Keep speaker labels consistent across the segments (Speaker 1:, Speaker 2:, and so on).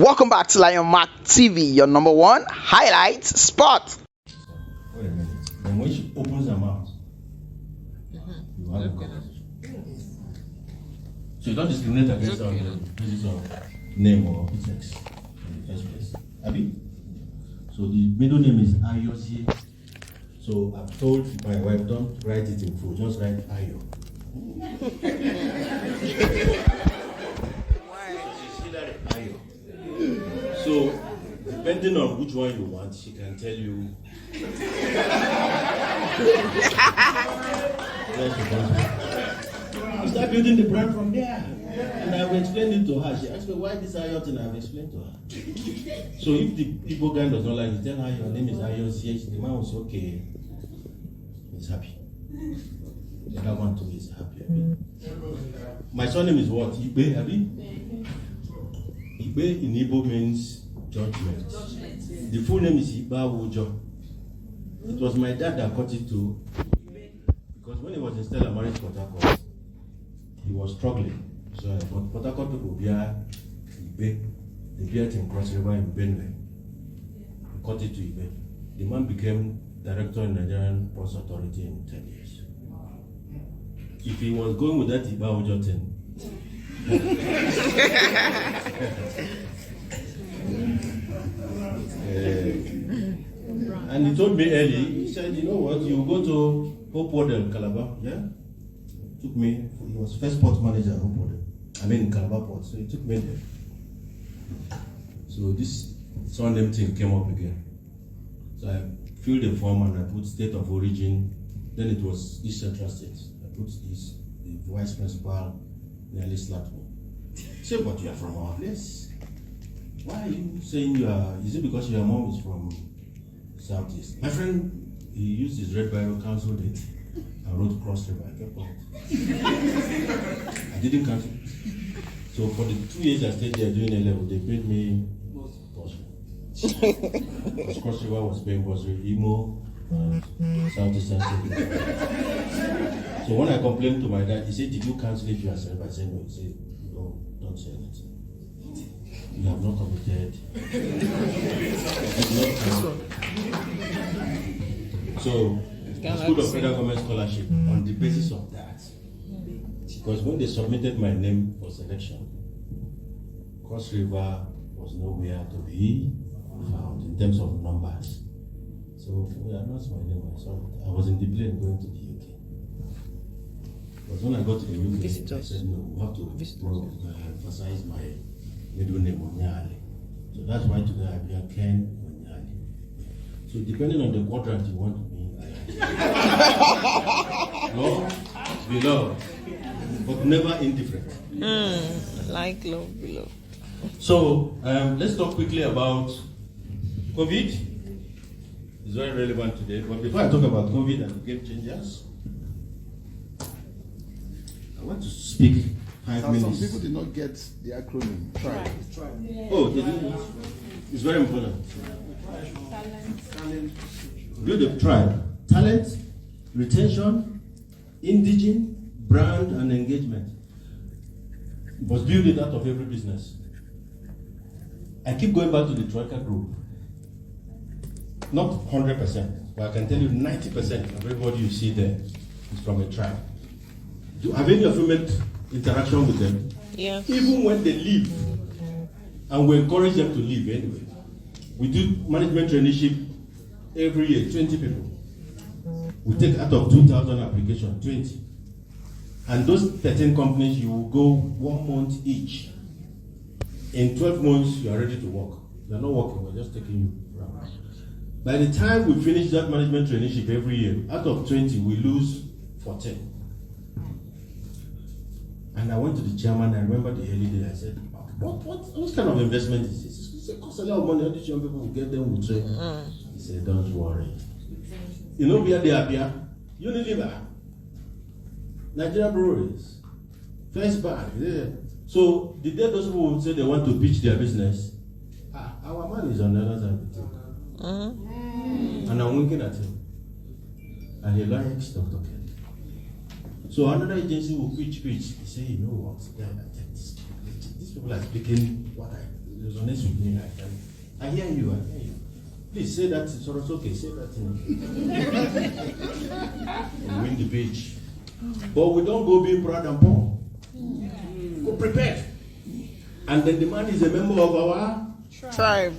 Speaker 1: Welcome back to Lion Mark TV, your number one highlight spot.
Speaker 2: Wait a minute. Then when she opens her mouth, you have a conversation. So you don't discriminate against her on the basis of name or sex in the first place. Abi? So the middle name is Ayosi. So I've told my wife, don't write it in full, just write Ayo. Ayo. So, depending on which one you want, she can tell you. You start building the brand from there. And I've explained it to her. She asked me why this Ayo thing, I've explained to her. So if the people guy does not like it, tell her your name is Ayo. Yes, the man was okay. He's happy. The other one too is happy. My surname is what? Ibe, Abi? Ibe in Igbo means judgment. The full name is Iba Wojo. It was my dad that got it to because when he was in Stella married Port Harcourt, he was struggling. So Port Harcourt people bear Ibe. They bear it in Cross River in Benue. He got it to Ibe. The man became director in Nigerian Ports Authority in 10 years. If he was going with that Iba Wojo thing, and he told me early, he said, you know what, you go to Hope Water, Calabar, yeah? Took me, he was first port manager at Hope Water. I mean Calabar Port, so he took me there. So this surname thing came up again. So I filled the form and I put state of origin, then it was East Central State. I put this, the vice principal nearly slapped me. Say, but you are from our place. Why are you saying you are? Is it because your mom is from Southeast? My friend, he used his red Bible, cancelled it, and wrote Cross River. I kept quiet. I didn't cancel it. So for the 2 years I stayed there doing A level, they paid me bursary. Because Cross River was paying bursary, Imo, Southeast and Central. So when I complained to my dad, he said, did you cancel it yourself? I said, no. He said, no, don't say anything. You have not committed. So, the School of Federal Government Scholarship, on the basis of that, because when they submitted my name for selection, Cross River was nowhere to be found in terms of numbers. So, we announced my name, I saw it. I was in the plane going to the UK. But when I got to the UK, I said, no, we have to emphasize my middle name, Onyali. So that's why today I bear Ken Onyali. So depending on the quadrant you want me, love, beloved, but never indifferent.
Speaker 3: Like love, beloved.
Speaker 2: So let's talk quickly about COVID. It's very relevant today. But before I talk about COVID and game changers, I want to speak 5 minutes.
Speaker 4: Some people did not get the acronym. Try.
Speaker 2: Oh, they didn't. It's very important. Build a tribe. Talent, retention, indigene, brand, and engagement. You must build it out of every business. I keep going back to the Troika group. Not 100%, but I can tell you 90% of everybody you see there is from a tribe. Have any of you met interaction with them?
Speaker 3: Yeah.
Speaker 2: Even when they leave, and we encourage them to leave anyway. We do management traineeship every year, 20 people. We take out of 2,000 applications, 20. And those 13 companies, you will go 1 month each. In 12 months, you are ready to work. You are not working, we're just taking you around. By the time we finish that management traineeship every year, out of 20, we lose 14. And I went to the chairman, I remember the early day, I said, what kind of investment is this? He said, it costs a lot of money, all these young people will get them, will train. He said, don't worry. You know where they are here? Unilever, Nigeria Breweries, First Bank. Yeah. So the day those people would say they want to pitch their business, our man is on the other side of the table. And I'm winking at him. And he likes Dr. Ken. So another agency will pitch. He say, you know what? These people are speaking what I resonates with me. I hear you. Please say that. It's okay. Say that. And win the page. But we don't go being proud and poor. Go prepared. And then the man is a member of our
Speaker 3: Tribe.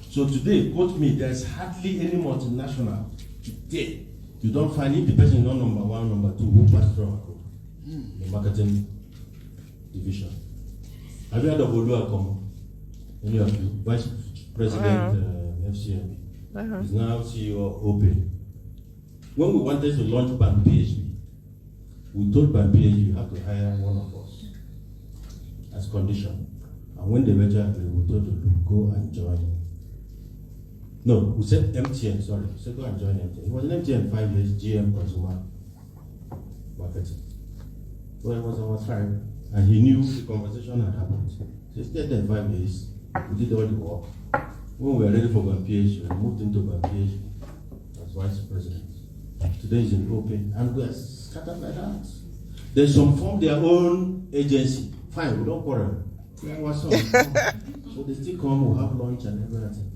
Speaker 2: So today, quote me, there's hardly any multinational today. You don't find if the person is not number one, number two, who passed through our group. The marketing division. Have you heard of Obi Cubana? Any of you? Vice President FCMB. He's now CEO of Open. When we wanted to launch Bank PHP, we told Bank PHP you have to hire one of us as condition. And when they venture, we told them go and join. No, we said MTN, sorry. We said go and join MTN. He was in MTN 5 years, GM Consumer Marketing. So it was our tribe. And he knew the conversation had happened. So he stayed there 5 years. We did all the work. When we were ready for PhD, we moved into PhD as vice president. Today is in open, and we are scattered like that. There's some form their own agency. Fine, we don't quarrel. We are some. So they still come, we'll have lunch and everything.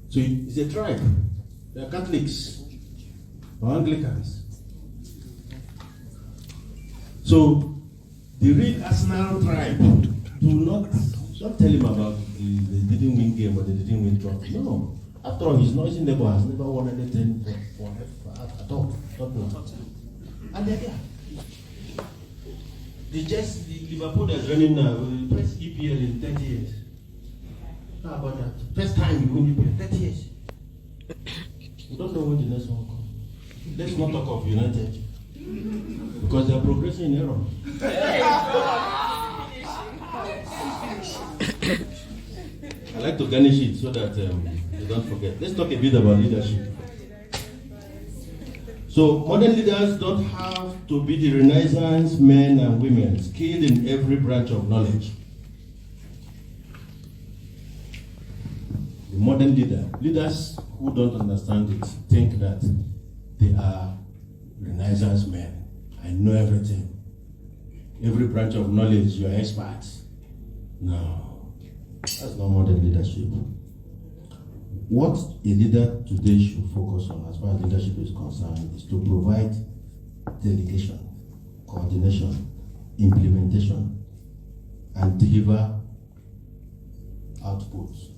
Speaker 2: So it's a tribe. They are Catholics or Anglicans. So the real Arsenal tribe don't tell him about they didn't win game or they didn't win trophy. No. After all, his noisy neighbor has never won anything at all. And they're there. The Liverpool that's running now will press EPL in 30 years. How about that? First time you win EPL, 30 years. We don't know when the next one comes. Let's not talk of United. Because they are progressing in error. I like to garnish it so that you don't forget. Let's talk a bit about leadership. So modern leaders don't have to be the Renaissance men and women skilled in every branch of knowledge. The modern leaders who don't understand it, think that they are Renaissance men. I know everything. Every branch of knowledge, you're experts. No, that's not modern leadership. What a leader today should focus on as far as leadership is concerned is to provide delegation, coordination, implementation, and deliver outputs.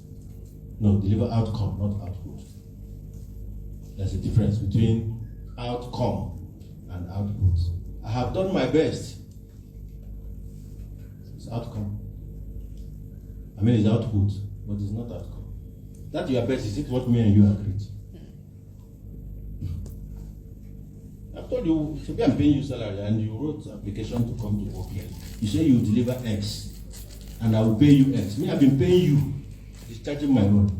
Speaker 2: No, deliver outcome, not output. There's a difference between outcome and output. I have done my best. It's outcome. I mean, it's output, but it's not outcome. That your best, is it what me and you agreed? I've told you, so I'm paying you salary and you wrote application to come to work here. You say you deliver X and I will pay you X. Me, I've been paying you, discharging my own.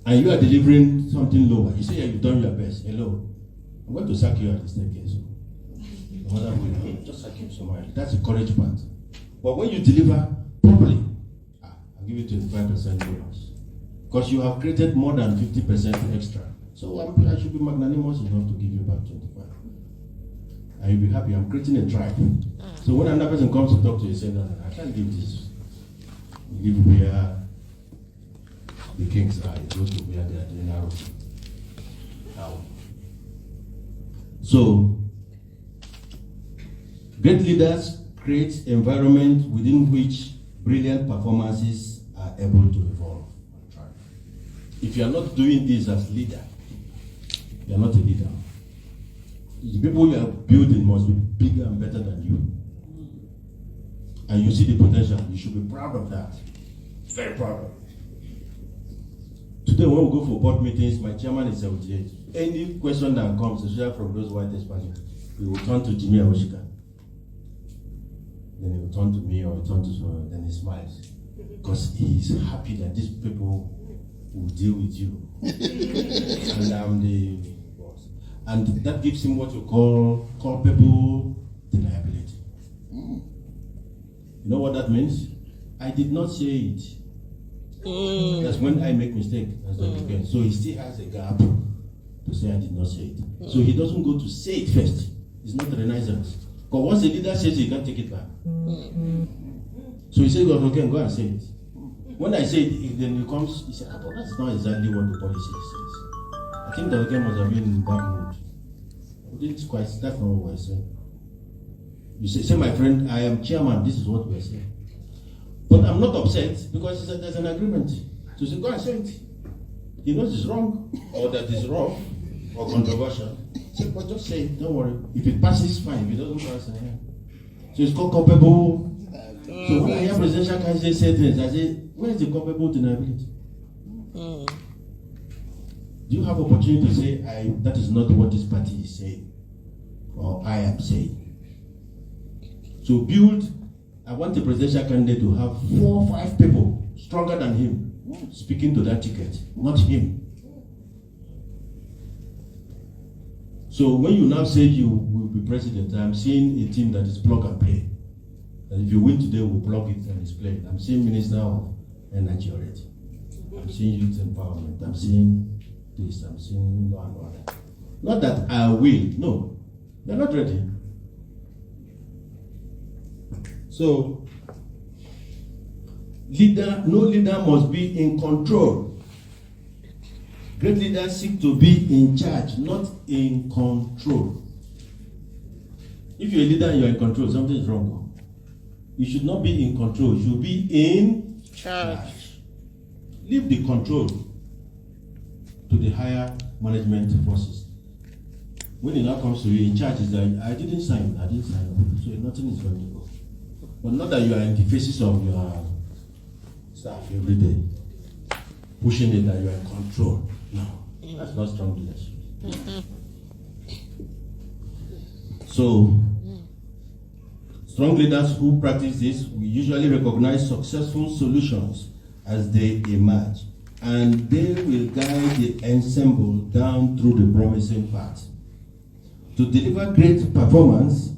Speaker 2: And you are delivering something lower. You say you've done your best. Hello. I'm going to sack you at the staircase. Just sack you somewhere. That's the courage part. But when you deliver properly, I'll give you 25% bonus. Because you have created more than 50% extra. So I should be magnanimous enough to give you back 25. And you'll be happy. I'm creating a tribe. So when another person comes to talk to you, say, no, I can't give this. You give where the kings are. You go to where they are doing arrow. Now. So, great leaders create environment within which brilliant performances are able to evolve. If you are not doing this as leader, you are not a leader. The people you are building must be bigger and better than you. And you see the potential. You should be proud of that. Very proud of it. Today when we go for board meetings, my chairman is 78. Any question that comes, especially from those white experts, we will turn to Jimmy Awoshika. Then he will turn to me or turn to someone, then he smiles. Because he is happy that these people will deal with you. And I'm the boss. And that gives him what you call culpable deniability. You know what that means? I did not say it. That's when I make mistake. So he still has a gap to say I did not say it. So he doesn't go to say it first. It's not the Renaissance. Because once a leader says it, you can't take it back. So he said, God, okay, go and say it. When I say it, then he comes, he said, but that's not exactly what the policy says. I think the again must have been in bad mood. That's not what we're saying. You say, my friend, I am chairman, this is what we're saying. But I'm not upset because there's an agreement. So say, go and say it. He knows it's wrong, or that it's wrong, or controversial. Say, but just say it, don't worry. If it passes, fine. If it doesn't pass, so it's called culpable. So when I hear presidential candidates say things, I say, where is the culpable deniability? Do you have opportunity to say, that is not what this party is saying, or I am saying? So I want the presidential candidate to have 4 or 5 people stronger than him speaking to that ticket, not him. So when you now say you will be president, I'm seeing a team that is plug and play. And if you win today, we'll plug it and display it. I'm seeing Minister of Energy already. I'm seeing youth empowerment. I'm seeing this. I'm seeing law and order. Not that I will. No, they're not ready. So, no leader must be in control. Great leaders seek to be in charge, not in control. If you're a leader and you're in control, something is wrong. You should not be in control. You should be in charge. Leave the control to the higher management forces. When it now comes to you, in charge is that I didn't sign up, so nothing is going to go. But not that you are in the faces of your staff every day, pushing it that you are in control. No, that's not strong leadership. So, strong leaders who practice this will usually recognize successful solutions as they emerge, and they will guide the ensemble down through the promising path. To deliver great performance,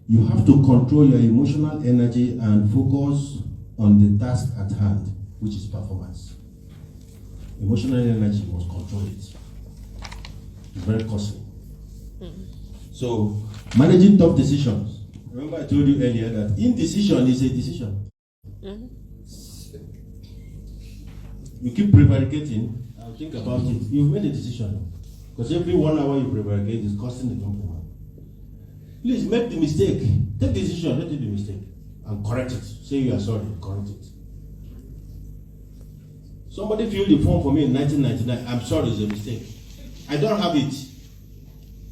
Speaker 2: you have to control your emotional energy and focus on the task at hand, which is performance. Emotional energy, you must control it. It's very costly. So, managing tough decisions. Remember I told you earlier that indecision is a decision. You keep prevaricating, I'll think about it. You've made a decision. Because every 1 hour you prevaricate is costing the company. Please make the mistake. Take the decision, let it be a mistake. And correct it. Say you are sorry, correct it. Somebody filled the form for me in 1999. I'm sorry, it's a mistake. I don't have it.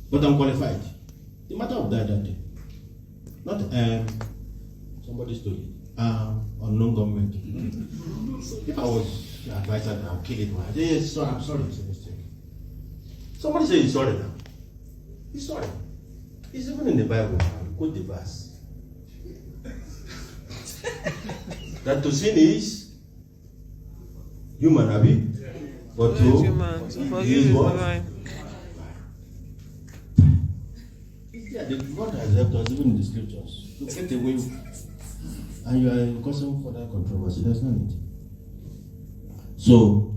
Speaker 2: But I'm qualified. The matter of that day. Not somebody stole it. Unknown government. If I was advisor, I'll kill it. Yes, sorry, I'm sorry, it's a mistake. Somebody say he's sorry now. He's sorry. It's even in the Bible. Quote the verse. That to sin is human, Abi. But to forgive is what? Yeah, the God has helped us even in the scriptures to get away, and you are causing further controversy. There's no need. So,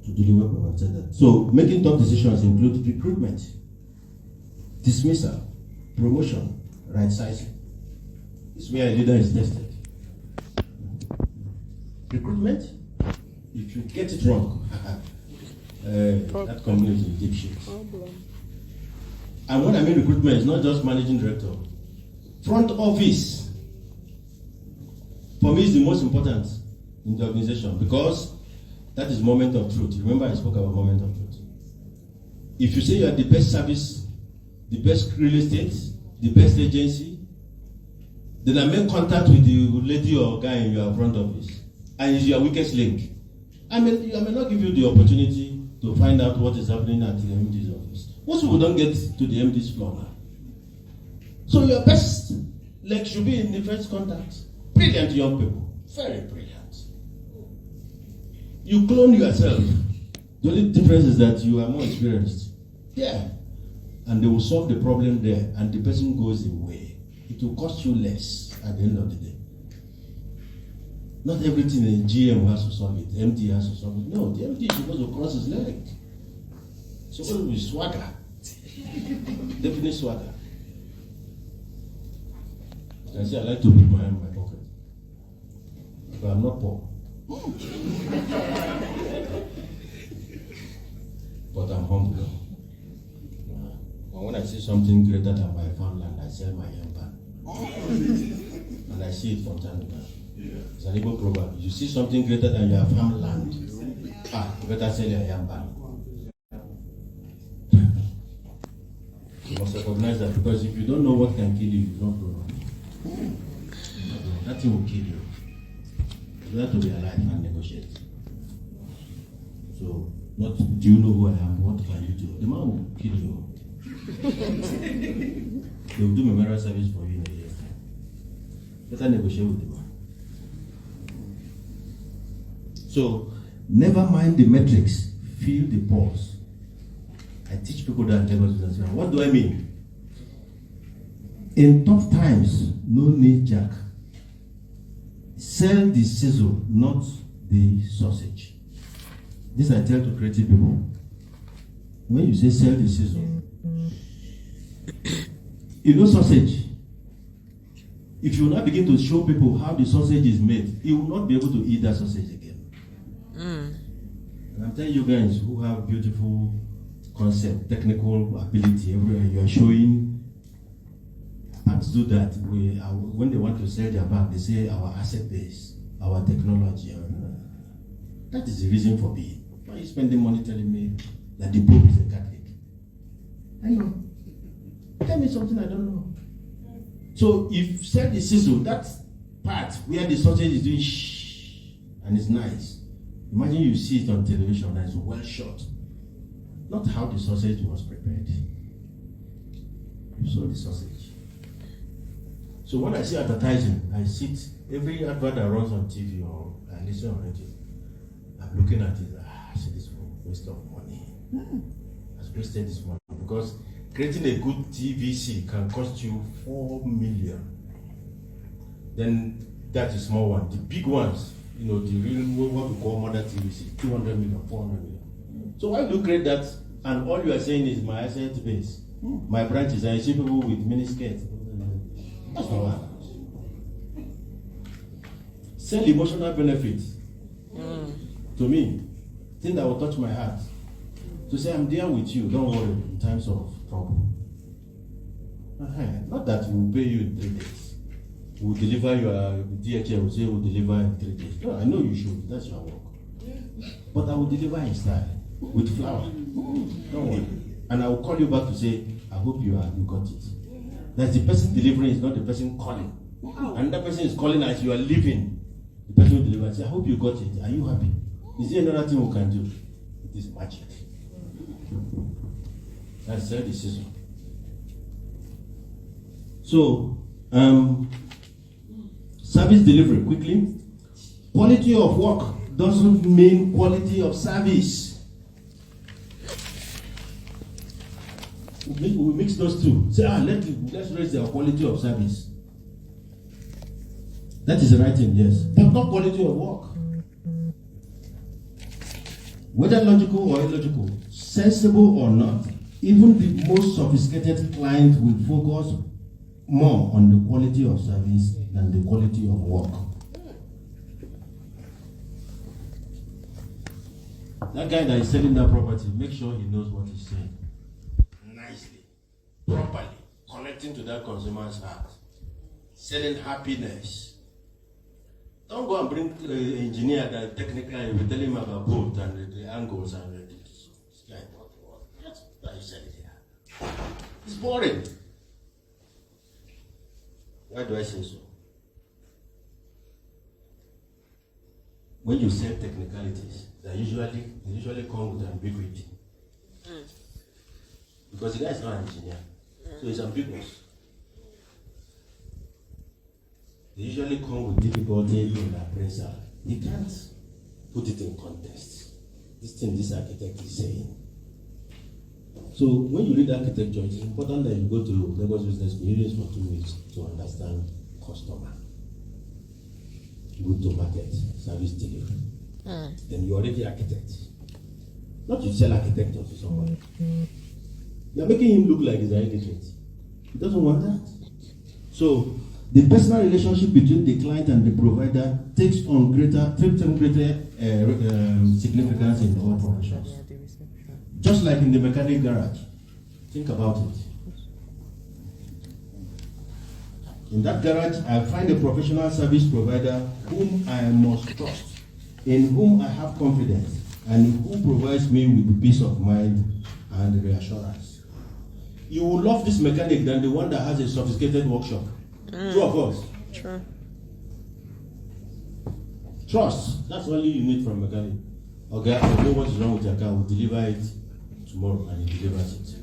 Speaker 2: to deliver that. So, making tough decisions include recruitment, dismissal, promotion, right sizing. It's where a leader is tested. Recruitment, if you get it wrong, that company is in deep shit. And when I mean recruitment, it's not just managing director. Front office, for me, is the most important in the organization because that is moment of truth. Remember, I spoke about moment of truth. If you say you are the best service, the best real estate, the best agency, then I make contact with the lady or guy in your front office, and it's your weakest link. I may not give you the opportunity to find out what is happening at the MD's office. Most people don't get to the MD's floor now. So your best leg should be in the first contact. Brilliant young people. Very brilliant. You clone yourself. The only difference is that you are more experienced. Yeah. And they will solve the problem there, and the person goes away. It will cost you less at the end of the day. Not everything a GM has to solve it. The MD has to solve it. No, the MD is supposed to cross his leg. It's supposed to be swagger. Definite swagger. I say I like to put my hand in my pocket. But I'm not poor. But I'm humble. But when I see something greater than my farmland, I sell my yamba. And I see it from time to time. It's an Igbo proverb. You see something greater than your farmland, you better sell your yamba. You must recognize that, because if you don't know what can kill you, you don't grow up. Nothing will kill you. You have to be alive and negotiate. So, not do you know who I am? What can you do? The man will kill you. They will do memorial service for you in a year's time. Better negotiate with the man. So, never mind the metrics, feel the pulse. I teach people that Lagos business. What do I mean? In tough times, no need jack. Sell the sizzle, not the sausage. This I tell to creative people. When you say sell the sizzle, you know sausage. If you now begin to show people how the sausage is made, you will not be able to eat that sausage again. And I'm telling you guys who have beautiful concept, technical ability everywhere, you are showing. Banks do that. When they want to sell their bank, they say our asset base, our technology. That is the reason for being. Why are you spending money telling me that the Pope is a Catholic? I know. Tell me something I don't know. So if sell the sizzle, that part where the sausage is doing shh and it's nice. Imagine you see it on television and it's well shot. Not how the sausage was prepared. You saw the sausage. So when I see advertising, I sit, every advert that runs on TV or I listen on radio, I'm looking at it, I see this waste of money. I've wasted this money because creating a good TVC can cost you 4 million. Then that's the small one. The big ones, the real what we call mother TVC, 200 million, 400 million. So why do you create that? And all you are saying is my asset base, my branches. I see people with mini skirts. That's not what happens. Sell emotional benefits. To me, thing that will touch my heart. To say I'm there with you, don't worry in times of trouble. Not that we'll pay you in 3 days. We'll deliver your DHL, we'll say we'll deliver in 3 days. No, I know you should, that's your work. But I will deliver in style, with flour. Don't worry. And I will call you back to say, I hope you got it. That's the person delivering, is not the person calling. And that person is calling as you are leaving. The person will deliver and say, I hope you got it. Are you happy? Is there another thing we can do? It is magic. That's the decision. So, service delivery, quickly. Quality of work doesn't mean quality of service. We mix those two. Say, let's raise the quality of service. That is the right thing, yes. But not quality of work. Whether logical or illogical, sensible or not, even the most sophisticated client will focus more on the quality of service than the quality of work. That guy that is selling that property, make sure he knows what he's saying. Nicely, properly, connecting to that consumer's heart, selling happiness. Don't go and bring an engineer that technically will tell him about both and the angles and this guy. That's what you said here. It's boring. Why do I say so? When you sell technicalities, they usually come with ambiguity. Because the guy is not an engineer, so it's ambiguous. They usually come with difficulty in appraisal. They can't put it in context. This thing this architect is saying. So when you read architecture, it's important that you go to Lagos Business School for 2 weeks to understand customer. Go to market, service delivery. Then you're already architect. Not you sell architecture to somebody. You're making him look like he's an illiterate. He doesn't want that. So The personal relationship between the client and the provider takes on greater significance in all professions. Just like in the mechanic garage. Think about it. In that garage, I find a professional service provider whom I must trust, in whom I have confidence, and who provides me with peace of mind and reassurance. You will love this mechanic than the one that has a sophisticated workshop. True or false?
Speaker 3: True.
Speaker 2: Trust. That's all you need from a mechanic. Okay, I know what's wrong with your car. We'll deliver it tomorrow, and he delivers it.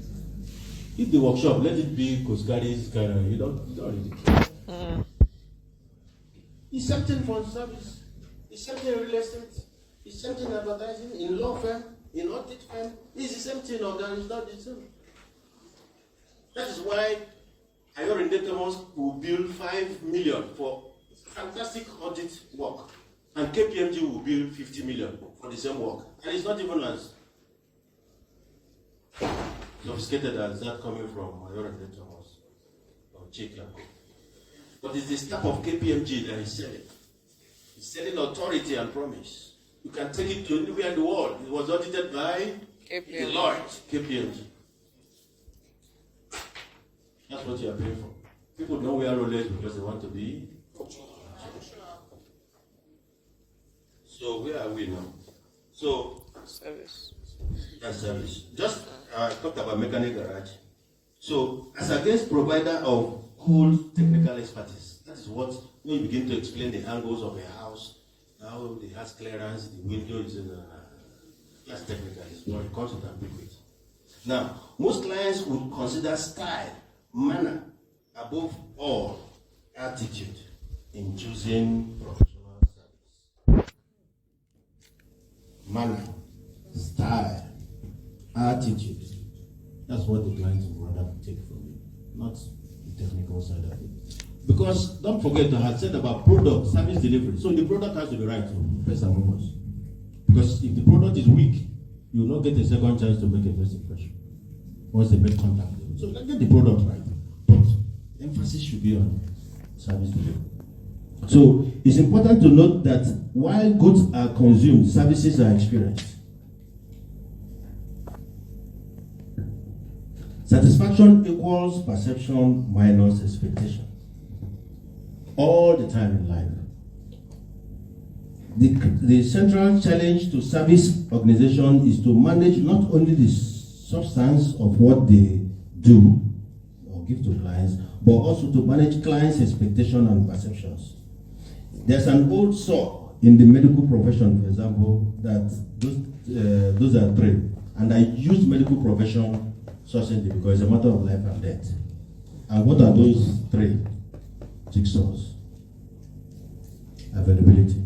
Speaker 2: If the workshop, let it be Koskari's car, you don't really care. It's something for service. It's something in real estate. It's something in advertising, in law firm, in audit firm. It's the same thing, or it's not the same. That is why Ayor Indetamos will build 5 million for fantastic audit work, and KPMG will build 50 million for the same work. And it's not even as sophisticated as that coming from Ayor Indetamos or Chika. But it's the staff of KPMG that is selling. It's selling authority and promise. You can take it to anywhere in the world. It was audited by Deloitte, KPMG. That's what you are paying for. People don't wear Rolex because they want to be. So where are we now? So
Speaker 3: Service.
Speaker 2: that's service. Just talked about mechanic garage. So as against provider of whole technical expertise, that is what when you begin to explain the angles of a house, how the house clearance, the window is in that's technical. It's not constant ambiguity. Now, most clients would consider style, manner, above all, attitude in choosing professional service. Manner, style, attitude. That's what the client would rather take from you, not the technical side of it. Because don't forget, I had said about product, service delivery. So the product has to be right, first and foremost. Because if the product is weak, you will not get a second chance to make a first impression. Once they make contact. So let's get the product right. But emphasis should be on service delivery. So it's important to note that while goods are consumed, services are experienced. Satisfaction equals perception minus expectation. All the time in life. The central challenge to service organization is to manage not only the substance of what they do or give to clients, but also to manage clients' expectation and perceptions. There's an old saw in the medical profession, for example, that those are three. And I use medical profession succinctly because it's a matter of life and death. And what are those three jigsaws? Availability.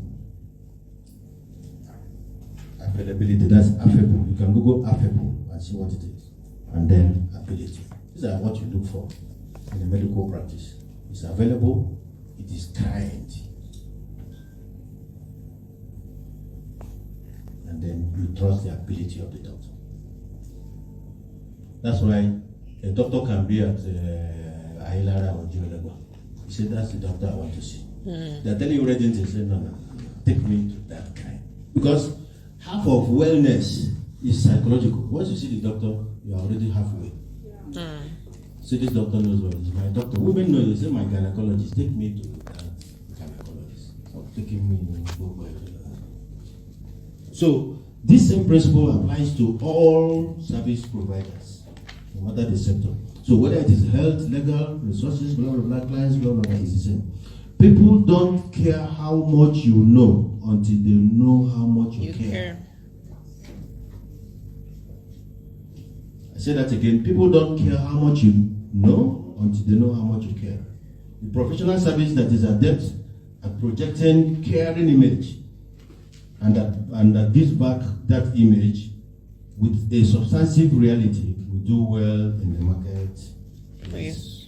Speaker 2: Availability, that's affable. You can Google affable and see what it is. And then ability. These are what you look for in a medical practice. It's available, it is kind. And then you trust the ability of the doctor. That's why a doctor can be at Ailara or Jumelego. He said, that's the doctor I want to see. They're telling you ready to say, no, take me to that guy. Because half of wellness is psychological. Once you see the doctor, you're already halfway. So this doctor knows what it is. My doctor, women know, they say, my gynecologist, take me to that gynecologist. Stop taking me to go by. So this same principle applies to all service providers, no matter the sector. So whether it is health, legal, resources, blah, blah, blah, clients, blah, blah, blah, it's the same. People don't care how much you know until they know how much you care. I say that again. People don't care how much you know until they know how much you care. The professional service that is adept at projecting caring image and that gives back that image with a substantive reality will do well in the market.
Speaker 3: Yes.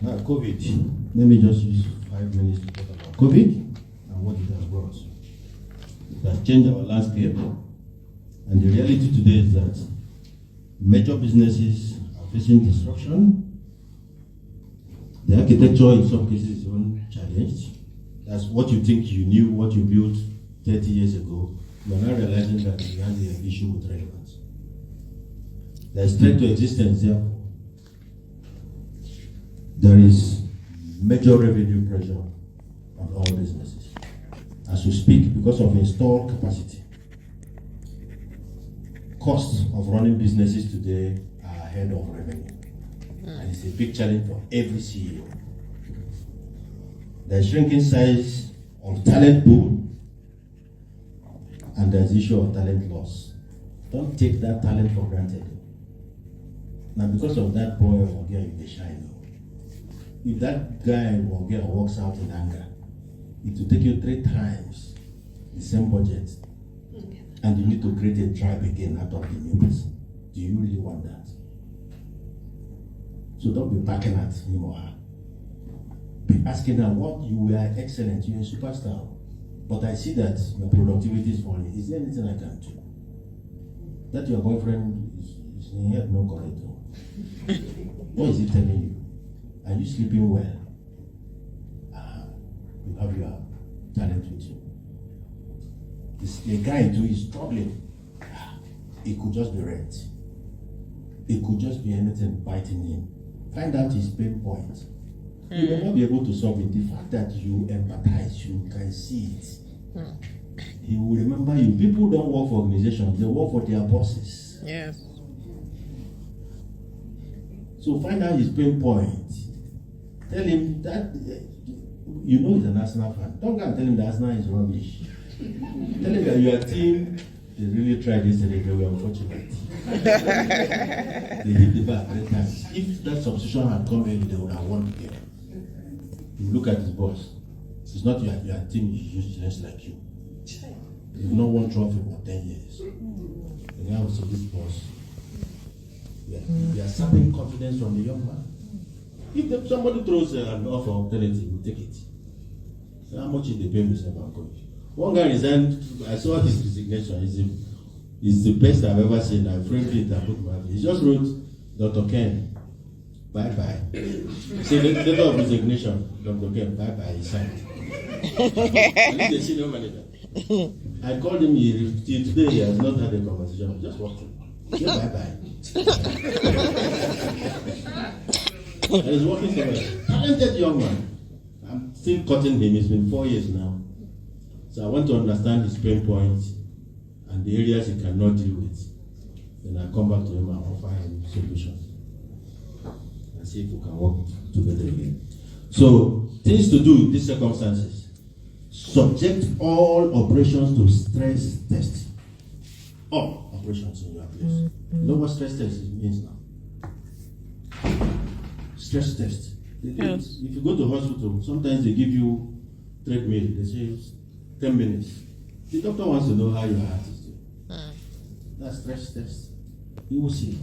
Speaker 2: Now, COVID. Let me just use 5 minutes to talk about COVID and what it has brought. It has changed our landscape. And the reality today is that major businesses are facing disruption. The architecture in some cases is even challenged. That's what you think you knew, what you built 30 years ago. You are now realizing that you have the issue with relevance. There's threat to existence, therefore. There is major revenue pressure on all businesses as we speak because of installed capacity. Costs of running businesses today are ahead of revenue. And it's a big challenge for every CEO. There's shrinking size of talent pool, and there's the issue of talent loss. Don't take that talent for granted. Now, because of that boy or girl, you shine. If that guy or girl walks out in anger, it will take you 3 times the same budget, and you need to create a tribe again out of the new person. Do you really want that? So don't be backing at him or her. Be asking her, what you were excellent, you're a superstar, but I see that your productivity is falling. Is there anything I can do? That your boyfriend is in here, no correct. What is he telling you? Are you sleeping well? You have your talent with you. The guy too is struggling. It could just be rent. It could just be anything biting him. Find out his pain point. You may not be able to solve it. The fact that you empathize, you can see it. He will remember you. People don't work for organizations, they work for their bosses.
Speaker 3: Yes.
Speaker 2: So find out his pain point. Tell him that you know he's an Arsenal fan. Don't go and tell him that Arsenal is rubbish. Tell him that your team, they really tried yesterday, they were unfortunate. They hit the bar 3 times. If that substitution had come early, they would have won the game. You look at his boss. It's not your team is useless like you. You've not won trophy for 10 years. And now it's a good boss. We are sapping confidence from the young man. If somebody throws an offer of alternative, you take it. So how much is they pay Mr. Coach? One guy resigned. I saw his resignation. It's the best I've ever seen. I framed it and put my face. He just wrote, Dr. Ken, bye-bye. See, the letter of resignation, Dr. Ken, bye-bye, he signed. I need the senior manager. I called him, till today he has not had a conversation. Just walked in. Say bye-bye. And he's working somewhere. Talented young man. I'm still cutting him. It's been 4 years now. So I want to understand his pain points and the areas he cannot deal with. Then I come back to him and offer him solutions. And see if we can work together again. So, things to do in these circumstances. Subject all operations to stress test. All operations in your place. You know what stress test means now? Stress test.
Speaker 3: Yes.
Speaker 2: If you go to hospital, sometimes they give you treadmill. They say 10 minutes. The doctor wants to know how your heart is doing. That's stress test. You will see.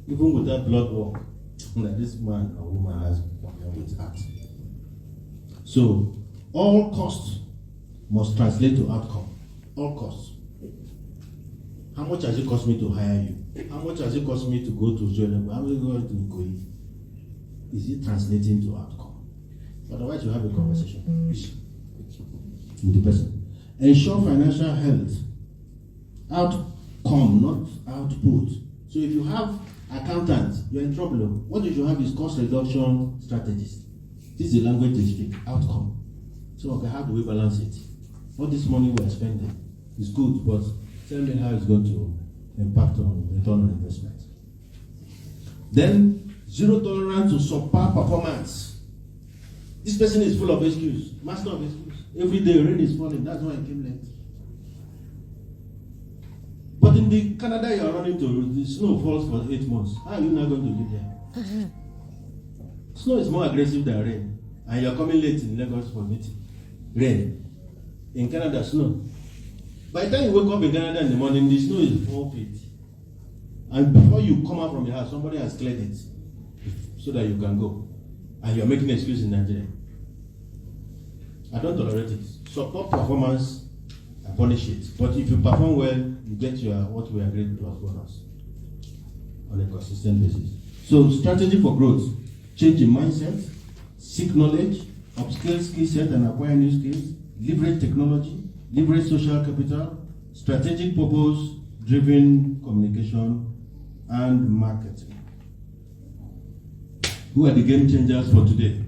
Speaker 2: Even with that blood work, that this man or woman has problem with heart. So, all costs must translate to outcome. All costs. How much has it cost me to hire you? How much has it cost me to go to Jordan? How much is it going to Ikoyi? Is it translating to outcome? Otherwise, you have a conversation with the person. Ensure financial health. Outcome, not output. So if you have accountants, you're in trouble. What you should have is cost reduction strategies. This is the language they speak. Outcome. So okay, how do we balance it? All this money we're spending is good, but tell me how it's going to impact on return on investment. Then, zero tolerance to subpar performance. This person is full of excuse, master of excuse. Every day rain is falling, that's why I came late. But in the Canada you are running to, the snow falls for 8 months. How are you not going to live there? Snow is more aggressive than rain. And you are coming late in Lagos for meeting. Rain. In Canada, snow. By the time you wake up in Canada in the morning, the snow is 4 feet. And before you come out from the house, somebody has cleared it so that you can go. And you are making an excuse in Nigeria. I don't tolerate it. Support performance and punish it. But if you perform well, you get your what we agreed plus bonus on a consistent basis. So strategy for growth, change in mindset, seek knowledge, upscale skill set and acquire new skills, leverage technology, leverage social capital, strategic purpose-driven communication, and marketing. Who are the game changers for today?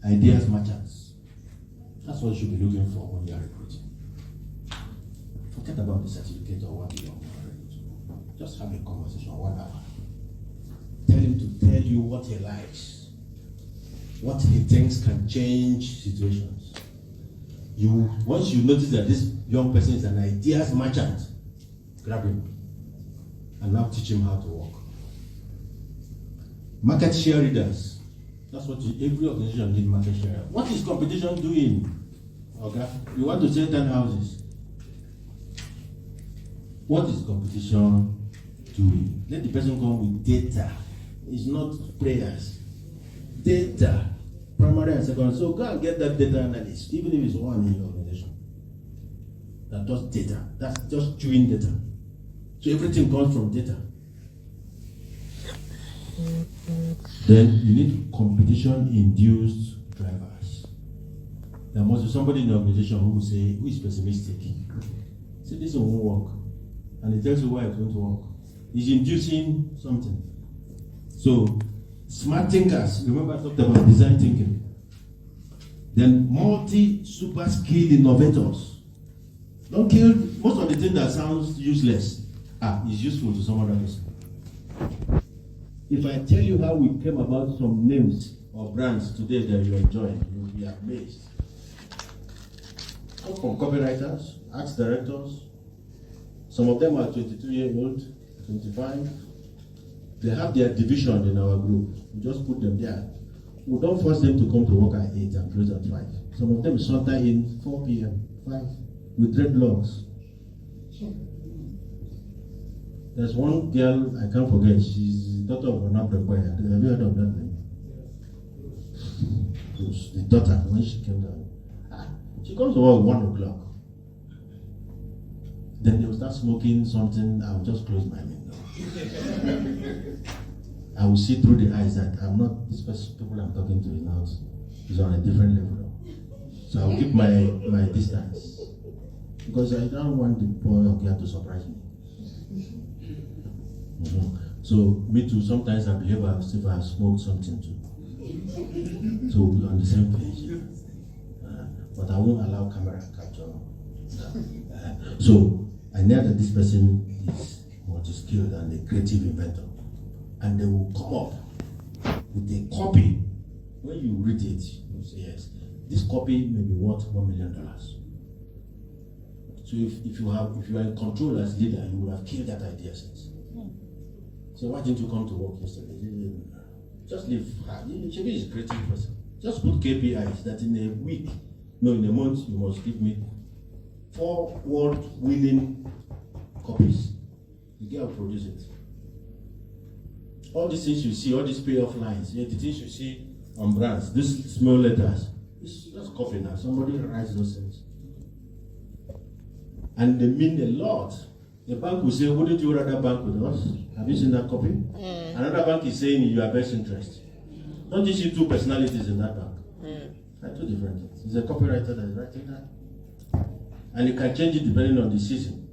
Speaker 2: Ideas merchants. That's what you should be looking for when you are recruiting. Forget about the certificate or what you are recruiting. Just have a conversation 1 hour. Tell him to tell you what he likes, what he thinks can change situations. Once you notice that this young person is an ideas merchant, grab him and now teach him how to work. Market share readers. That's what every organization needs, market share. What is competition doing? Okay, you want to sell 10 houses. What is competition doing? Let the person come with data. It's not prayers. Data. Primary and secondary. So go and get that data analyst, even if it's one in your organization. That does data. That's just chewing data. So everything comes from data. Then you need competition-induced drivers. There must be somebody in the organization who will say, who is pessimistic. Say this won't work. And he tells you why it won't work. He's inducing something. So smart thinkers, remember I talked about design thinking. Then multi-super skilled innovators. Don't kill most of the things that sounds useless. Is useful to some other person. If I tell you how we came about some names or brands today that you enjoy, you'll be amazed. Come from copywriters, arts directors. Some of them are 22-year-old, 25. They have their division in our group. We just put them there. We don't force them to come to work at 8 and close at 5. Some of them saunter in 4 p.m., 5, with dreadlocks. There's one girl I can't forget. She's the daughter of Anambra. Have you heard of that name? The daughter, when she came down. She comes to work at 1 o'clock. Then they will start smoking something. I will just close my window. I will see through the eyes that I'm not this person. People I'm talking to is on a different level. So I will keep my distance because I don't want the boy or girl to surprise me. So me too. Sometimes I behave as if I have smoked something too. So we're on the same page. But I won't allow camera capture. So I know that this person is multi-skilled and a creative inventor. And they will come up with a copy. When you read it, you say, yes, this copy may be worth $1 million. So if you are in control as leader, you would have killed that idea since. So why didn't you come to work yesterday? Just leave. Shebi is a creative person. Just put KPIs that in a week, in a month, you must give me 4 world-winning copies. The girl will produce it. All these things you see, all these payoff lines, the things you see on brands, these small letters, it's just copy now. Somebody writes those things. And they mean a lot. The bank will say, wouldn't you rather bank with us? Have you seen that copy? Another bank is saying in your best interest. Don't you see 2 personalities in that bank? They're 2 different things. It's a copywriter that is writing that. And you can change it depending on the season.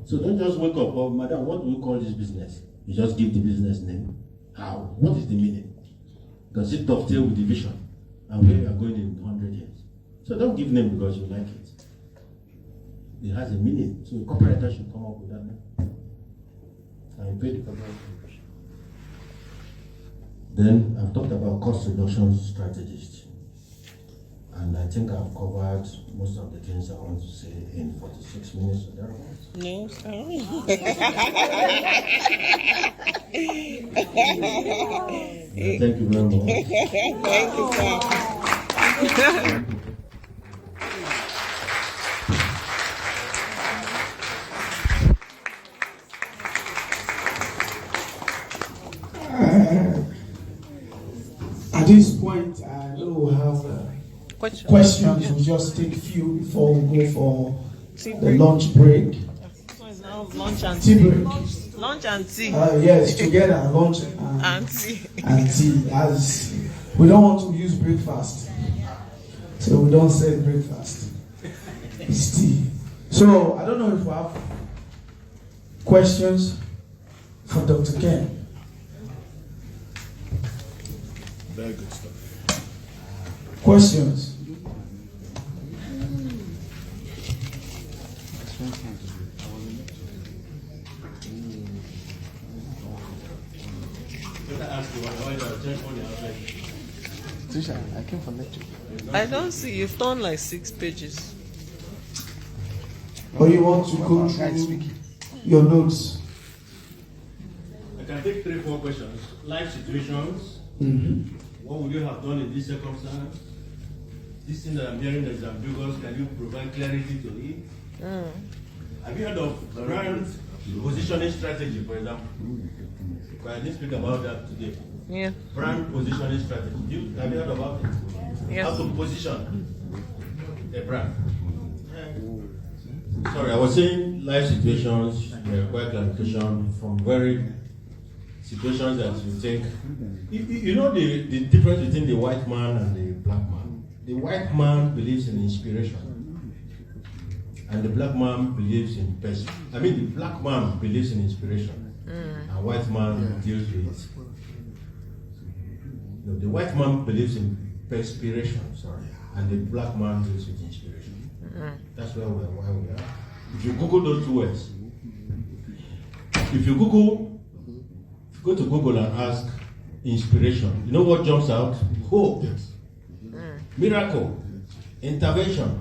Speaker 2: So don't just wake up, oh, madam, what do we call this business? You just give the business name. How? What is the meaning? Does it dovetail with the vision? And where you are going in 100 years? So don't give name because you like it. It has a meaning. So a copywriter should come up with that name. And pay the copywriter. Then I've talked about cost reduction strategies. And I think I've covered most of the things I want to say in 46 minutes or thereabouts.
Speaker 3: No, sorry.
Speaker 2: Thank you very much.
Speaker 3: Thank you, sir.
Speaker 5: At this point, I know we'll have questions. We'll just take a few before we go for the lunch break.
Speaker 3: So it's now lunch and
Speaker 5: Tea
Speaker 3: tea.
Speaker 5: break.
Speaker 3: Lunch and tea.
Speaker 5: Yes, together, lunch
Speaker 3: And tea.
Speaker 5: and tea. As We don't want to use breakfast. So we don't sell breakfast. It's tea. So I don't know if we have questions for Dr. Ken.
Speaker 4: Very good stuff.
Speaker 5: Questions?
Speaker 4: Tisha, I came for lecture.
Speaker 3: I don't see. You've done like 6 pages.
Speaker 5: Or you want to go through your notes?
Speaker 2: I can take 3-4 questions. Life situations. What would you have done in this circumstance? This thing that I'm hearing is ambiguous. Can you provide clarity to it? Have you heard of brand positioning strategy, for example? I didn't speak about that today.
Speaker 3: Yeah.
Speaker 2: Brand positioning strategy. Have you heard about it?
Speaker 3: Yes.
Speaker 2: How to position a brand. Sorry, I was saying life situations require clarification from very situations that you think. You know the difference between the white man and the black man. The white man believes in inspiration, and the black man believes in passion. I mean, the black man believes in inspiration, and white man deals with. No, the white man believes in perspiration, and the black man deals with inspiration. That's why we are. If you Google those 2 words, if you go to Google and ask inspiration, you know what jumps out? Hope, miracle, intervention.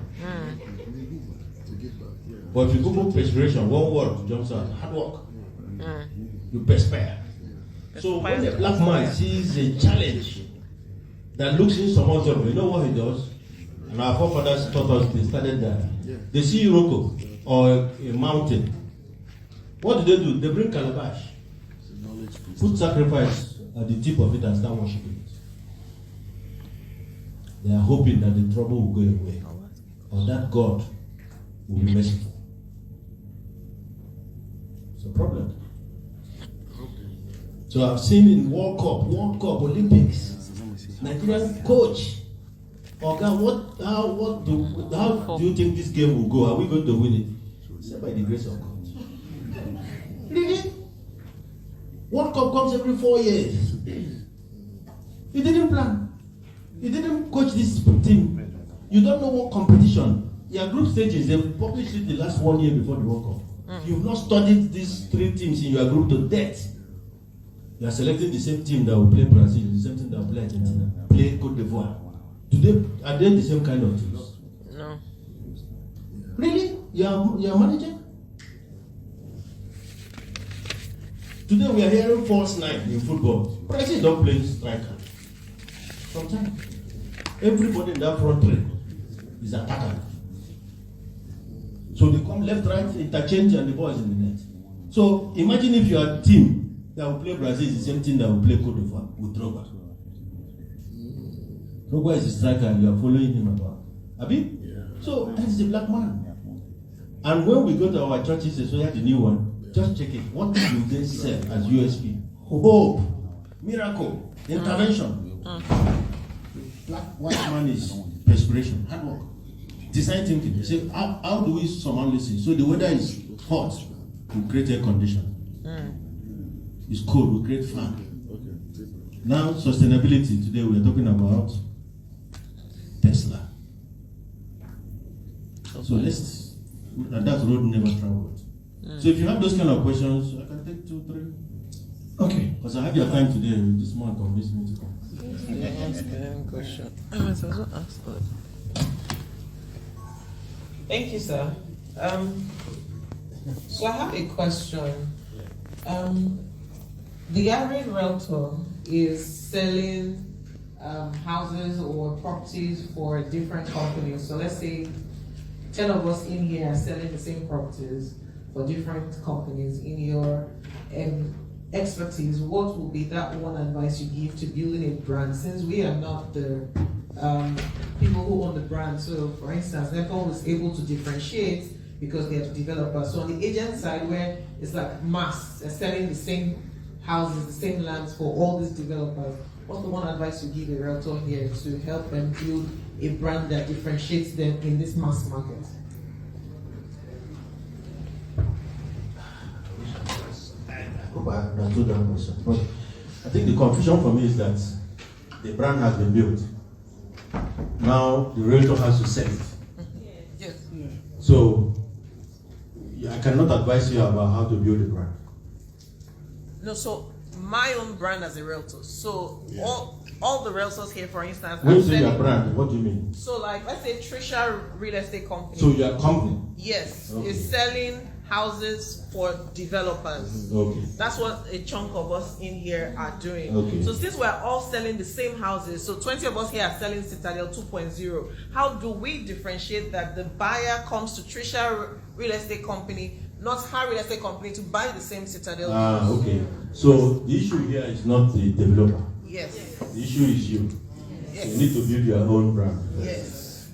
Speaker 2: But if you Google perspiration, one word jumps out: hard work. You perspire. So when the black man sees a challenge that looks insurmountable, you know what he does? And our forefathers taught us, they started that. They see Iroko or a mountain. What do? They bring calabash, put sacrifice at the tip of it and start worshiping it. They are hoping that the trouble will go away, or that God will be merciful. It's a problem. So I've seen in World Cup, Olympics, Nigerian coach. How do you think this game will go? Are we going to win it? He said, by the grace of God. Really? World Cup comes every 4 years. He didn't plan. He didn't coach this team. You don't know what competition. Your group stages, they published it the last 1 year before the World Cup. You've not studied these 3 teams in your group to death. You are selecting the same team that will play Brazil, the same team that will play Argentina, play Cote d'Ivoire. Are they the same kind of teams?
Speaker 3: No.
Speaker 2: Really? You are managing? Today we are hearing false 9 in football. Brazil don't play striker. Sometimes everybody in that front line is attacker. So they come left, right, interchange, and the ball is in the net. So imagine if your team that will play Brazil is the same team that will play Cote d'Ivoire with Drogba. Drogba is a striker and you are following him about. Abi? Yeah. So that is the black man. And when we go to our churches, especially the new one, just check it. What do they say as USP? Hope, miracle, intervention. Black white man is perspiration, hard work, design thinking. Say, how do we somehow listen? So the weather is hot, we create air condition. It's cold, we create fan. Now sustainability. Today we are talking about Tesla. So that road never traveled. So if you have those kind of questions, I can take 2, 3. Okay. Because I have your time today. This man convinced me to come.
Speaker 3: Thank you, sir. So I have a question. The average realtor is selling houses or properties for different companies. So let's say 10 of us in here are selling the same properties for different companies. In your expertise, what will be that one advice you give to building a brand? Since we are not the people who own the brand, so for instance, Nepal was able to differentiate because they are developers. So on the agent side, where it's like mass, they're selling the same houses, the same lands for all these developers. what's the one advice you give a realtor here to help them build a brand that differentiates them in this mass market?
Speaker 2: I hope I understood that question. But I think the confusion for me is that the brand has been built. Now the realtor has to sell it.
Speaker 3: Yes.
Speaker 2: So I cannot advise you about how to build a brand.
Speaker 3: No, so my own brand as a realtor. So all the realtors here, for instance,
Speaker 2: When you say your brand, what do you mean?
Speaker 3: So like, let's say Trisha Real Estate Company.
Speaker 2: So your company?
Speaker 3: Yes,
Speaker 2: Okay.
Speaker 3: is selling houses for developers.
Speaker 2: Okay.
Speaker 3: That's what a chunk of us in here are doing.
Speaker 2: Okay.
Speaker 3: So since we're all selling the same houses, so 20 of us here are selling Citadel 2.0, how do we differentiate that the buyer comes to Trisha Real Estate Company, not her real estate company, to buy the same Citadel?
Speaker 2: Okay. So the issue here is not the developer.
Speaker 3: Yes.
Speaker 2: The issue is you.
Speaker 3: Yes.
Speaker 2: So you need to build your own brand.
Speaker 3: Yes.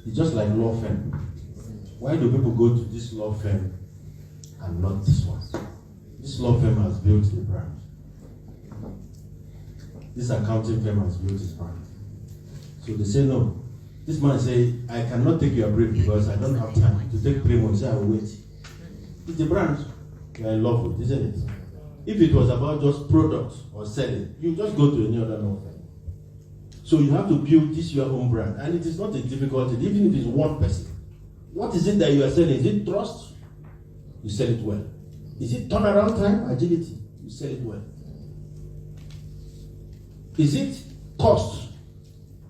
Speaker 2: It's just like law firm. Why do people go to this law firm and not this one? This law firm has built the brand. This accounting firm has built its brand. So they say no. This man say, I cannot take your brief because I don't have time to take 3 months. I will wait. It's the brand. You are in love with, isn't it? If it was about just products or selling, you just go to any other law firm. So you have to build this your own brand, and it is not a difficult thing, even if it's one person. What is it that you are selling? Is it trust? You sell it well. Is it turnaround time? Agility. You sell it well. Is it cost?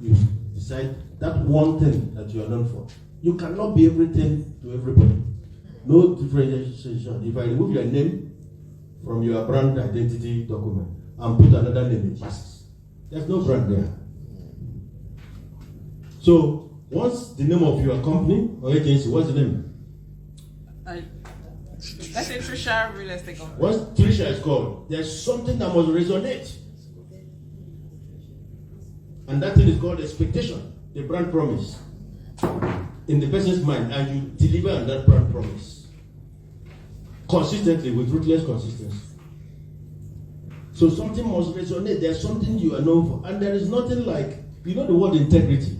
Speaker 2: You decide that one thing that you are known for. You cannot be everything to everybody. No differentiation. If I remove your name from your brand identity document and put another name, it passes. There's no brand there. So once the name of your company or agency, what's the name?
Speaker 3: Let's say Trisha Real Estate Company.
Speaker 2: Once Trisha is called, there's something that must resonate. And that thing is called expectation, the brand promise. In the person's mind, and you deliver on that brand promise. Consistently, with ruthless consistency. So something must resonate. There's something you are known for. And there is nothing like, you know the word integrity.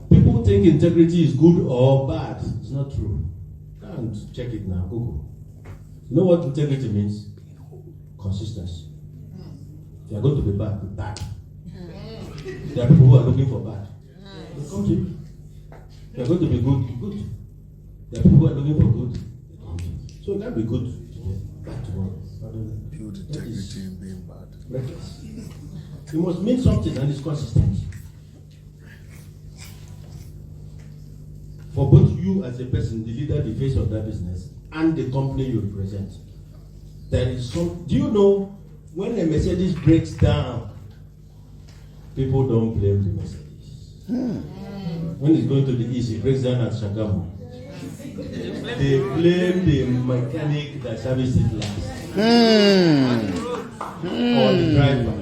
Speaker 2: People think integrity is good or bad. It's not true. And check it now, Google. You know what integrity means? Consistency. If you are going to be bad, be bad. There are people who are looking for bad. They come to you. If you are going to be good, be good. There are people who are looking for good. They come to you. So you can't be good today, bad tomorrow.
Speaker 4: Build integrity and being bad.
Speaker 2: Reckless. You must mean something and it's consistent. For both you as a person, the leader, the face of that business, and the company you represent. There is some. Do you know when a Mercedes breaks down, people don't blame the Mercedes. When it's going to the east, it breaks down at Shagamu. They blame the mechanic that serviced it last. Or the driver.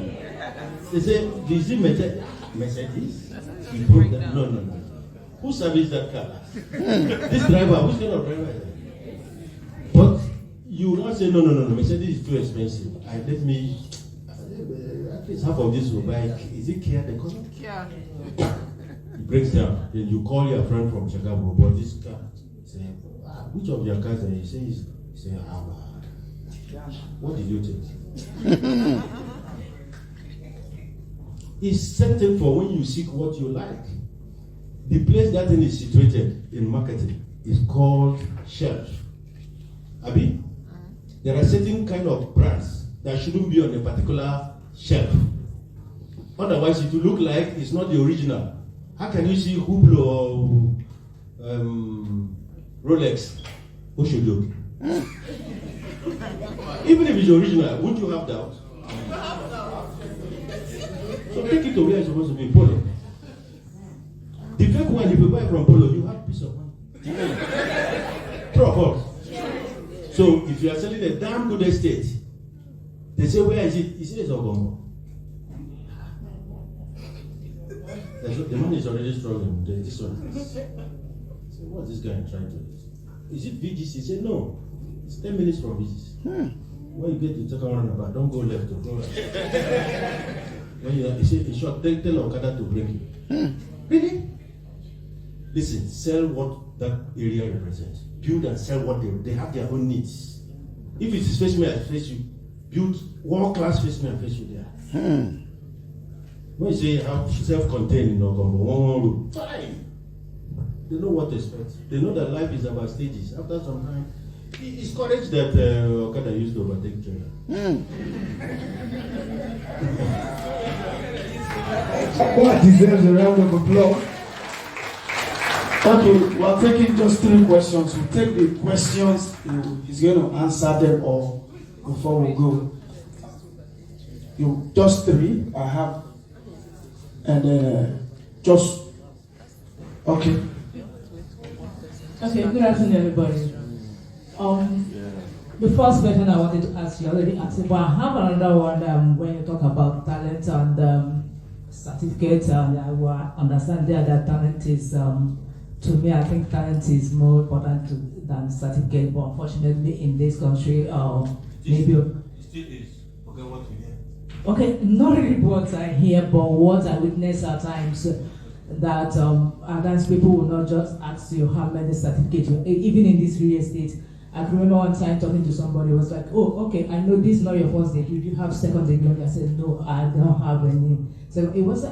Speaker 2: They say, is it Mercedes? He broke that. No. Who serviced that car? This driver, which kind of driver is that? But you will not say, no, Mercedes is too expensive. Let me, at least half of this will buy. Is it Kia they call it?
Speaker 3: Yeah.
Speaker 2: It breaks down. Then you call your friend from Chicago, but this car, say, which of your cars are you? Say, what did you take? It's something for when you seek what you like. The place that thing is situated in marketing is called shelf. Abi? There are certain kind of brands that shouldn't be on a particular shelf. Otherwise, it will look like it's not the original. How can you see Hublot or Rolex? Oshodo? Even if it's original, wouldn't you have doubt? So take it to where it's supposed to be, Polo. The fake one, if you buy from Polo, you have peace of mind. True or false? So if you are selling a damn good estate, they say, where is it? He says, Ogongo. The money is already struggling. This one. So what's this guy trying to do? Is it VGC? He said, no. It's 10 minutes from VGC. When you get to the second roundabout, don't go left, go right. When you say, in short, tell Okada to bring you. Really? Listen, sell what that area represents. Build and sell what they have their own needs. If it is face me, I face you. Build world-class face me and face you there. When you say you have self-contained in Okonwo, one room, fine. They know what to expect. They know that life is about stages. After some time, it's courage that Okada used to overtake trailer.
Speaker 5: What deserves a round of applause? Okay, we're taking just 3 questions. We'll take the questions, he's going to answer them all before we go. Just 3, I have, and just, okay.
Speaker 6: Okay, good afternoon, everybody. The first question I wanted to ask you, already asked it, but I have another one when you talk about talent and certificates, and I will understand there that talent is, to me, I think talent is more important than certificate, but unfortunately in this country, maybe...
Speaker 2: It still is. Okay, what you hear?
Speaker 6: Okay, not really what I hear, but what I witness at times, that at times people will not just ask you how many certificates, even in this real estate. I can remember one time talking to somebody who was like, oh, okay, I know this is not your first degree, you have second degree. I said, no, I don't have any. So it was,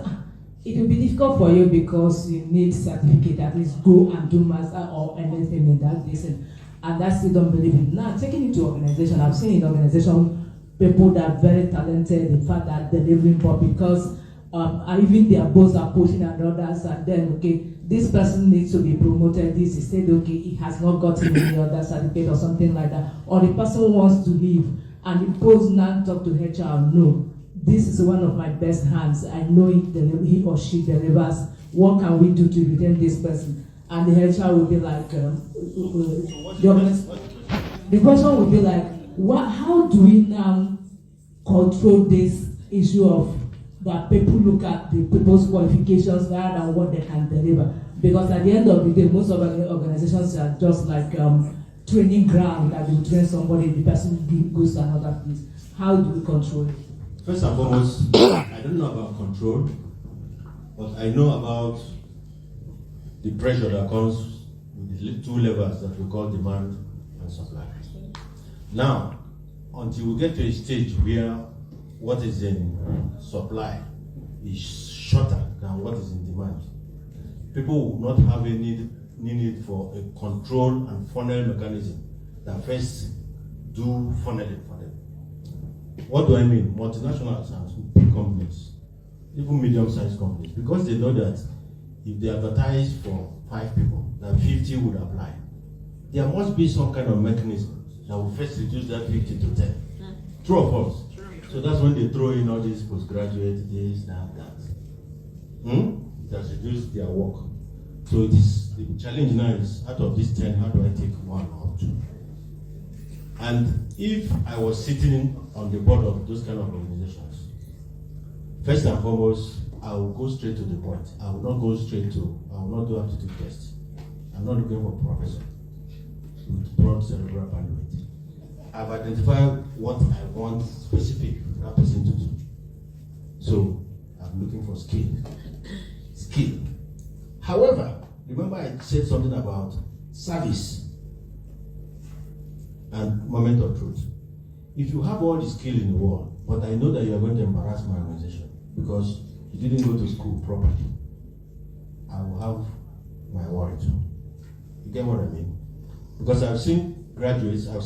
Speaker 6: it will be difficult for you because you need certificate, at least go and do master or anything in that basin. And that's still don't believe it. Now, taking it to organization, I've seen in organization people that are very talented, in fact, that delivering, but because even their boss are pushing and others, and then, okay, this person needs to be promoted, this is said, okay, he has not gotten any other certificate or something like that, or the person wants to leave, and the boss now talk to HR, no, this is one of my best hands, I know he or she delivers, what can we do to retain this person? And the HR will be like, the question will be like, how do we now control this issue of that people look at the people's qualifications rather than what they can deliver? Because at the end of the day, most of the organizations are just like training ground that you train somebody, the person goes to another place. How do we control it?
Speaker 2: First and foremost, I don't know about control, but I know about the pressure that comes with the 2 levels that we call demand and supply. Now, until we get to a stage where what is in supply is shorter than what is in demand, people will not have any need for a control and funnel mechanism that first do funneling for them. What do I mean? Multinationals and big companies, even medium-sized companies, because they know that if they advertise for 5 people, then 50 would apply. There must be some kind of mechanism that will first reduce that 50 to 10. True or false? So that's when they throw in all these postgraduate, this, that. It has reduced their work. So it is, the challenge now is, out of these 10, how do I take 1 or 2? And if I was sitting on the board of those kind of organizations, first and foremost, I will go straight to the point. I will not do aptitude tests. I'm not looking for a professor with broad cerebral bandwidth. I've identified what I want specific that person to do. So I'm looking for skill. However, remember I said something about service and moment of truth. If you have all the skill in the world, but I know that you are going to embarrass my organization because you didn't go to school properly, I will have my worry too. You get what I mean? Because I've seen graduates, I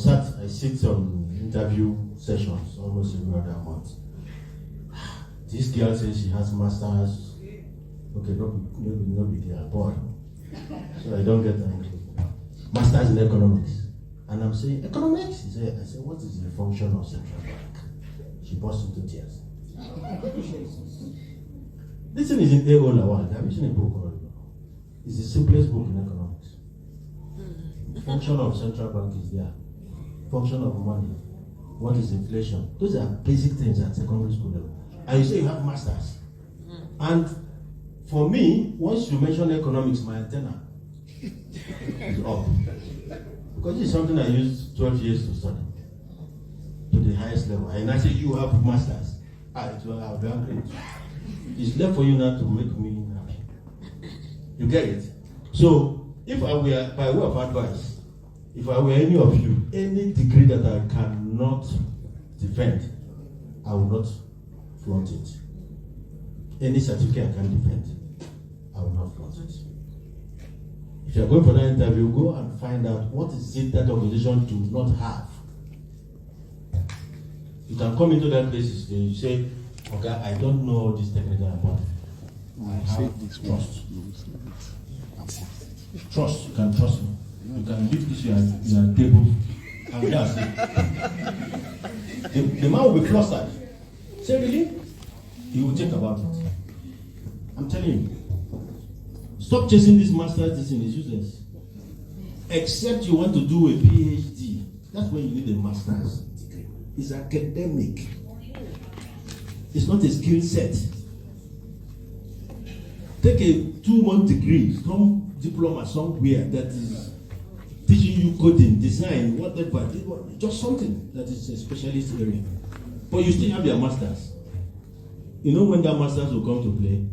Speaker 2: sit on interview sessions almost every other month. This girl says she has masters. Okay, no big deal, boy. So I don't get angry. Masters in economics. And I'm saying, economics? I said, what is the function of central bank? She burst into tears. This thing is in A.O. Lawal. Have you seen a book called? It's the simplest book in economics. Function of central bank is there. Function of money. What is inflation? Those are basic things at secondary school level. And you say you have masters. And for me, once you mention economics, my antenna is up. Because it's something I used 12 years to study. To the highest level, and I say you have masters, I'll be angry. It's left for you now to make me happy. You get it? So, if I were, by way of advice, if I were any of you, any degree that I cannot defend, I will not flaunt it. Any certificate I can defend, I will not flaunt it. If you are going for that interview, go and find out what is it that organization does not have. You can come into that place and you say, okay, I don't know all this technical about it. I have trust. Trust, you can trust me. You can leave this your table and that's it. The man will be flustered. Say, really? He will think about it. I'm telling you. Stop chasing this master's, this is useless. Except you want to do a PhD. That's when you need a master's degree. It's academic. It's not a skill set. Take a 2-month degree, some diploma somewhere that is teaching you coding, design, whatever, just something that is a specialist area. But you still have your masters. You know when that masters will come to play,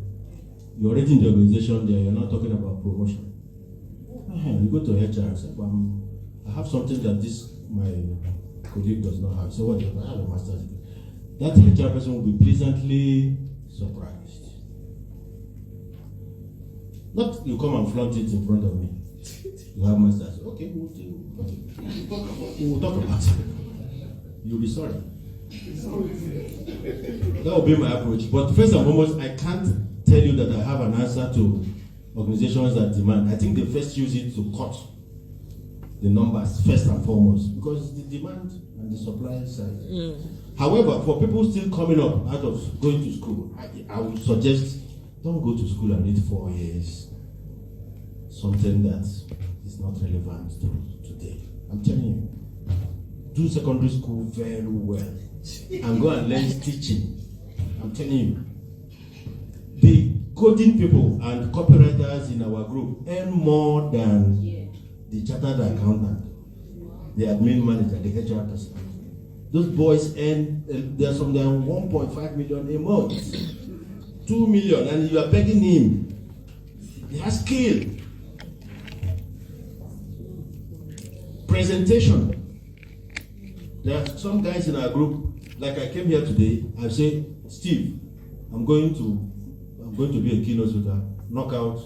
Speaker 2: you're already in the organization there, you're not talking about promotion. You go to HR and say, well, I have something that my colleague does not have. So what do you have? I have a master's degree. That HR person will be pleasantly surprised. Not you come and flaunt it in front of me. You have masters. Okay, we'll talk about it. You'll be sorry. That will be my approach. But first and foremost, I can't tell you that I have an answer to organizations that demand. I think they first use it to cut the numbers first and foremost because the demand and the supply side. However, for people still coming up out of going to school, I would suggest don't go to school and read 4 years. Something that is not relevant to today. I'm telling you. Do secondary school very well and go and learn teaching. I'm telling you. The coding people and copywriters in our group earn more than the chartered accountant, the admin manager, the HR person. Those boys earn, there's some 1.5 million a month, 2 million, and you are begging him. He has skill. Presentation. There are some guys in our group, like I came here today, I say, Steve, I'm going to be a keynote speaker, knock out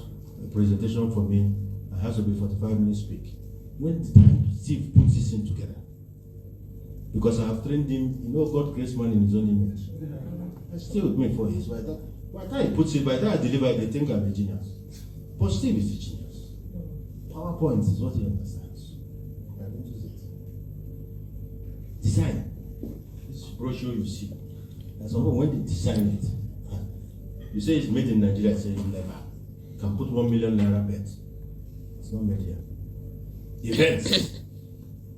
Speaker 2: a presentation for me. I have to be 45 minutes speak. When the time Steve puts this in together? Because I have trained him, God creates man in his own image. He's still with me 4 years. By the time he puts it, by the time I deliver, they think I'm a genius. But Steve is a genius. PowerPoint is what he understands. I don't use it. Design. This brochure you see. That's someone when they design it. You say it's made in Nigeria, say you never. You can put 1 million naira bet. It's not made here. Events.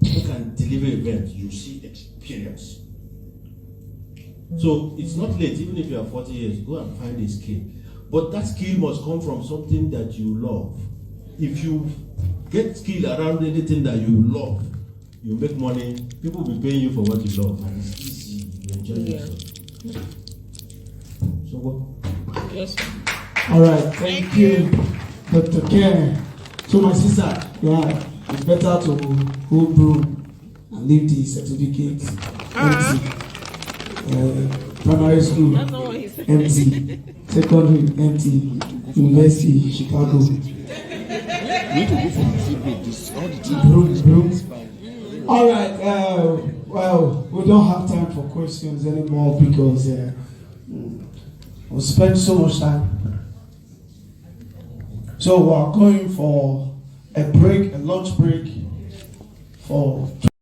Speaker 2: People can deliver events. You see experience. So it's not late, even if you are 40 years, go and find a skill. But that skill must come from something that you love. If you get skill around anything that you love, you make money, people will be paying you for what you love. And it's easy, you enjoy yourself. So what?
Speaker 3: Yes.
Speaker 5: All right, thank you, Dr. Ken. So my sister, it's better to go broom and leave the certificate empty. Primary school empty, secondary empty, university Chicago. Broom. All right. Well, we don't have time for questions anymore because we spent so much time. So we are going for a lunch break for